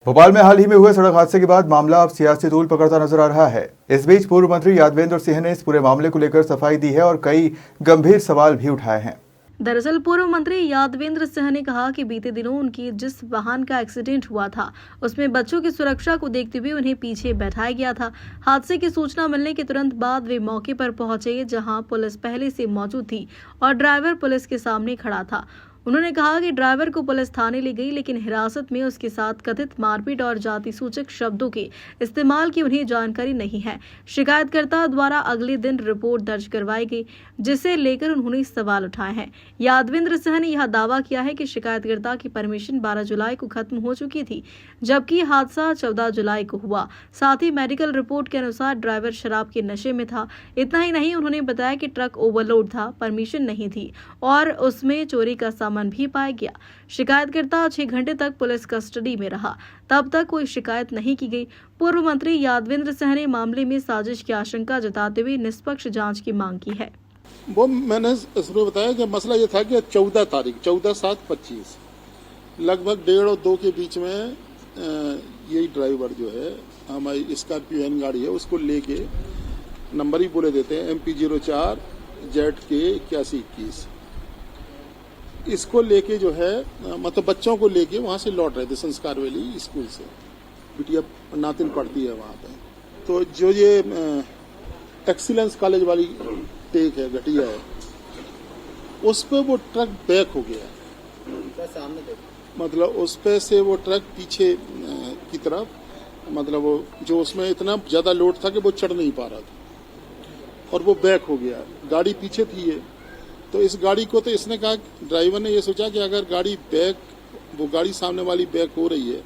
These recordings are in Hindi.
भोपाल में हाल ही में हुए सड़क हादसे के बाद मामला अब सियासी तूल पकड़ता नजर आ रहा है। इस बीच पूर्व मंत्री यादवेंद्र सिंह ने इस पूरे मामले को लेकर सफाई दी है और कई गंभीर सवाल भी उठाए हैं। दरअसल पूर्व मंत्री यादवेंद्र सिंह ने कहा कि बीते दिनों उनकी जिस वाहन का एक्सीडेंट हुआ था उसमें बच्चों की सुरक्षा को देखते हुए उन्हें पीछे बैठाया गया था। हादसे की सूचना मिलने के तुरंत बाद वे मौके पर पहुंचे, जहां पुलिस पहले से मौजूद थी और ड्राइवर पुलिस के सामने खड़ा था। उन्होंने कहा कि ड्राइवर को पुलिस थाने ले गई, लेकिन हिरासत में उसके साथ कथित मारपीट और जाति सूचक शब्दों के इस्तेमाल की उन्हें जानकारी नहीं है। शिकायतकर्ता द्वारा अगले दिन रिपोर्ट दर्ज करवाई गई, जिसे लेकर उन्होंने सवाल उठाए हैं। यादवेंद्र सिंह ने यह दावा किया है कि शिकायतकर्ता की परमिशन 12 जुलाई को खत्म हो चुकी थी, जबकि हादसा 14 जुलाई को हुआ। साथ ही मेडिकल रिपोर्ट के अनुसार ड्राइवर शराब के नशे में था। इतना ही नहीं, उन्होंने बताया कि ट्रक ओवरलोड था, परमिशन नहीं थी और उसमें चोरी का सामान भी पाया गया। शिकायतकर्ता 6 घंटे तक पुलिस कस्टडी में रहा, तब तक कोई शिकायत नहीं की गई। पूर्व मंत्री यादवेंद्र सिंह ने मामले में साजिश की आशंका जताते हुए निष्पक्ष जांच की मांग की है। वो मैंने इसमें बताया कि मसला ये था कि 14 तारीख 14/7/25 लगभग 1:30 और 2 के बीच में यही ड्राइवर जो है हमारी स्कॉर्पियो एन गाड़ी है उसको लेके नंबर ही बोले देते हैं MP 04 ZK 8121 इसको लेके जो है मतलब बच्चों को लेके वहां से लौट रहे थे संस्कार वैली स्कूल से। बिटिया नातिन पढ़ती है वहां पे। तो जो ये एक्सीलेंस कॉलेज वाली टेक है घटिया है, उस पे वो ट्रक बैक हो गया। सामने मतलब उस पे से वो ट्रक पीछे की तरफ, मतलब वो जो उसमें इतना ज्यादा लोड था कि वो चढ़ नहीं पा रहा था और वो बैक हो गया। गाड़ी पीछे थी ये, तो इस गाड़ी को तो इसने कहा, ड्राइवर ने ये सोचा कि अगर गाड़ी बैक, वो गाड़ी सामने वाली बैक हो रही है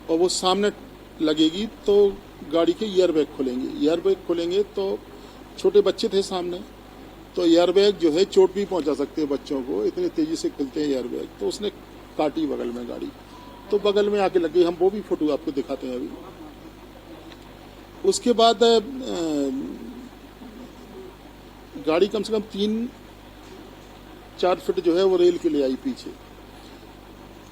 और वो सामने लगेगी तो गाड़ी के एयर बैग खुलेंगे। एयर बैग खुलेंगे तो छोटे बच्चे थे सामने, तो एयर बैग जो है चोट भी पहुंचा सकते हैं बच्चों को, इतनी तेजी से खुलते हैं एयर बैग। तो उसने काटी बगल में गाड़ी, तो बगल में आके लगी। हम वो भी फोटो आपको दिखाते हैं अभी। उसके बाद गाड़ी कम से कम 3-4 फीट जो है वो रेल के लिए आई पीछे।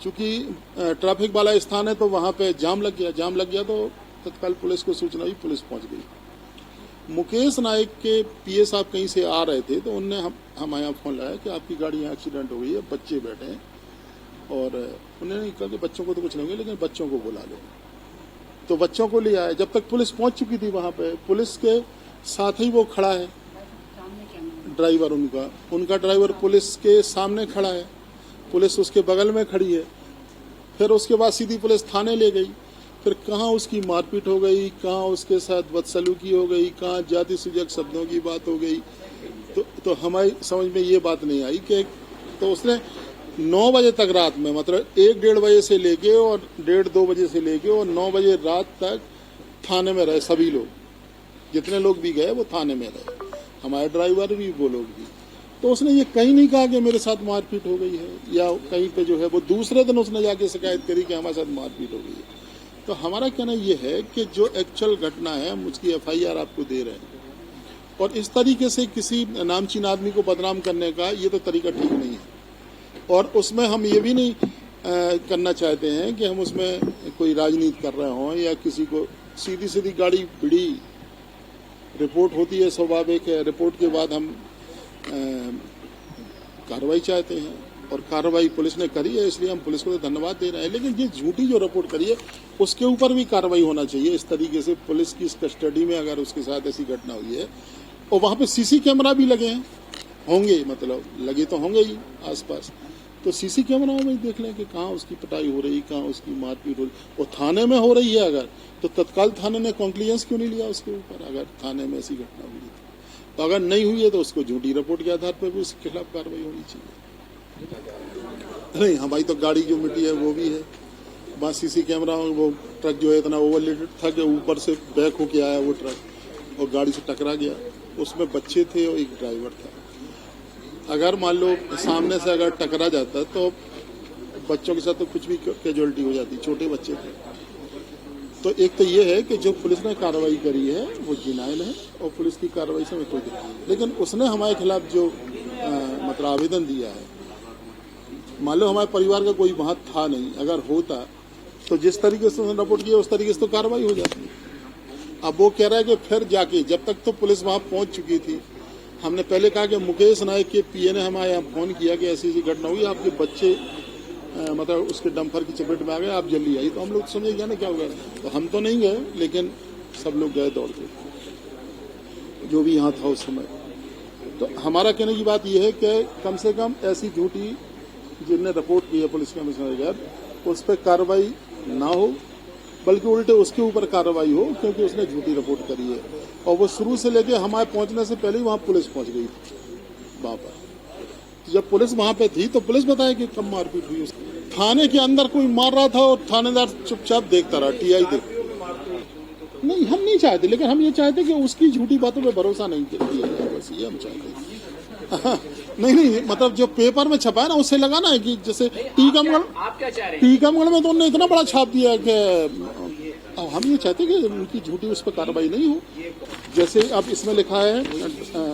चूंकि ट्रैफिक वाला स्थान है तो वहां पे जाम लग गया तो तत्काल पुलिस को सूचना हुई, पुलिस पहुंच गई। मुकेश नायक के PA साहब कहीं से आ रहे थे, तो उनने हमारे यहाँ फोन लगाया कि आपकी गाड़ी यहाँ एक्सीडेंट हो गई है, बच्चे बैठे हैं। और उन्होंने कहा कि बच्चों को तो कुछ नहीं होगा, लेकिन बच्चों को बुला लो। तो बच्चों को ले आए। जब तक पुलिस पहुंच चुकी थी वहां पे, पुलिस के साथ ही वो खड़ा है ड्राइवर, उनका ड्राइवर पुलिस के सामने खड़ा है, पुलिस उसके बगल में खड़ी है। फिर उसके बाद सीधी पुलिस थाने ले गई। फिर कहाँ उसकी मारपीट हो गई, कहाँ उसके साथ बदसलूकी हो गई, कहाँ जाति सूचक शब्दों की बात हो गई। तो हमारी समझ में ये बात नहीं आई कि तो उसने 9 बजे तक रात में, मतलब 1-1:30 बजे से लेके और 1:30-2 बजे से लेके और 9 बजे रात तक थाने में रहे। सभी लोग, जितने लोग भी गए वो थाने में रहे, हमारे ड्राइवर भी, वो लोग भी। तो उसने ये कहीं नहीं कहा कि मेरे साथ मारपीट हो गई है, या कहीं पे जो है वो दूसरे दिन उसने जाके शिकायत करी कि हमारे साथ मारपीट हो गई है। तो हमारा कहना ये है कि जो एक्चुअल घटना है हम उसकी FIR आपको दे रहे हैं, और इस तरीके से किसी नामचीन आदमी को बदनाम करने का ये तो तरीका ठीक नहीं है। और उसमें हम ये भी नहीं करना चाहते हैं कि हम उसमें कोई राजनीति कर रहे हों या किसी को। सीधी गाड़ी भिड़ी, रिपोर्ट होती है, स्वाभाविक है। रिपोर्ट के बाद हम कार्रवाई चाहते हैं, और कार्रवाई पुलिस ने करी है, इसलिए हम पुलिस को तो धन्यवाद दे रहे हैं। लेकिन ये झूठी जो रिपोर्ट करी है उसके ऊपर भी कार्रवाई होना चाहिए। इस तरीके से पुलिस की कस्टडी में अगर उसके साथ ऐसी घटना हुई है, और वहां पे CC कैमरा भी लगे हैं, होंगे, मतलब लगे तो होंगे ही आसपास, तो CC कैमराओं में देख लें कि कहाँ उसकी पिटाई हो रही, कहाँ उसकी मारपीट हो रही। और थाने में हो रही है अगर, तो तत्काल थाने ने कॉन्क्लूजन क्यों नहीं लिया उसके ऊपर, अगर थाने में ऐसी घटना हुई तो। अगर नहीं हुई है तो उसको झूठी रिपोर्ट के आधार पर भी उसके खिलाफ कार्रवाई होनी चाहिए। नहीं, हमारी तो गाड़ी जो मिट्टी है वो भी है। वहाँ CC कैमरा, वो ट्रक जो है इतना ओवरलोडेड था कि ऊपर से बैक होके आया वो ट्रक और गाड़ी से टकरा गया। उसमें बच्चे थे और एक ड्राइवर था। अगर मान लो सामने से अगर टकरा जाता तो बच्चों के साथ तो कुछ भी कैजुअलिटी हो जाती, छोटे बच्चे थे। तो एक तो ये है कि जो पुलिस ने कार्रवाई करी है वो जिनाइल है, और पुलिस की कार्रवाई से हमें कोई दिक्कत नहीं। लेकिन उसने हमारे खिलाफ जो मतलब आवेदन दिया है, मान लो हमारे परिवार का कोई वहां था नहीं, अगर होता तो जिस तरीके से उसने रिपोर्ट किया उस तरीके से तो कार्रवाई हो जाती है। अब वो कह रहा है कि फिर जाके, जब तक तो पुलिस वहां पहुंच चुकी थी, हमने पहले कहा कि मुकेश नायक के पीए ने हमारे यहाँ फोन किया कि ऐसी ऐसी घटना हुई, आपके बच्चे मतलब उसके डंपर की चपेट में आ गए, आप जल्दी आई। तो हम लोग समझे गया ना क्या हो गया। तो हम तो नहीं गए, लेकिन सब लोग गए दौड़ के, जो भी यहाँ था उस समय। तो हमारा कहने की बात यह है कि कम से कम ऐसी झूठी जिनने रिपोर्ट की है पुलिस कमिश्नर के, उस पर कार्रवाई ना हो, बल्कि उल्टे उसके ऊपर कार्रवाई हो, क्योंकि उसने झूठी रिपोर्ट करी है। और वो शुरू से लेके हमारे पहुंचने से पहले ही वहां पुलिस पहुंच गई वहां पर। जब पुलिस वहां पे थी तो पुलिस बताया कि कब मारपीट हुई। थाने के अंदर कोई मार रहा था और थानेदार चुपचाप देखता रहा, टीआई देख। नहीं, हम नहीं चाहते, लेकिन हम ये चाहते कि उसकी झूठी बातों पे भरोसा नहीं किया जाए, बस ये हम चाहते। नहीं, मतलब जो पेपर में छपा है ना, उससे लगा ना कि जैसे टीकमगढ़ में तो उन्होंने इतना बड़ा छाप दिया कि हम ये चाहते कि उनकी झूठी उस पर कार्रवाई नहीं हो। जैसे अब इसमें लिखा है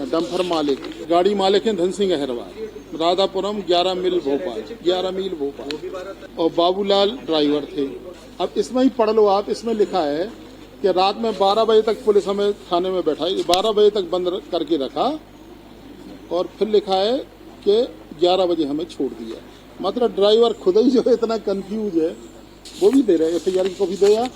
डंपर मालिक, गाड़ी मालिक है धन सिंह अहरवाल, राधापुरम 11 मील भोपाल, और बाबूलाल ड्राइवर थे। अब इसमें ही पढ़ लो आप, इसमें लिखा है कि रात में 12 बजे तक पुलिस हमें थाने में बैठाई, 12 बजे तक बंद करके रखा, और फिर लिखा है कि 11 बजे हमें छोड़ दिया। मतलब ड्राइवर खुद ही जो है इतना कंफ्यूज है, वो भी दे रहे हैं, FIR की कॉपी दो यार।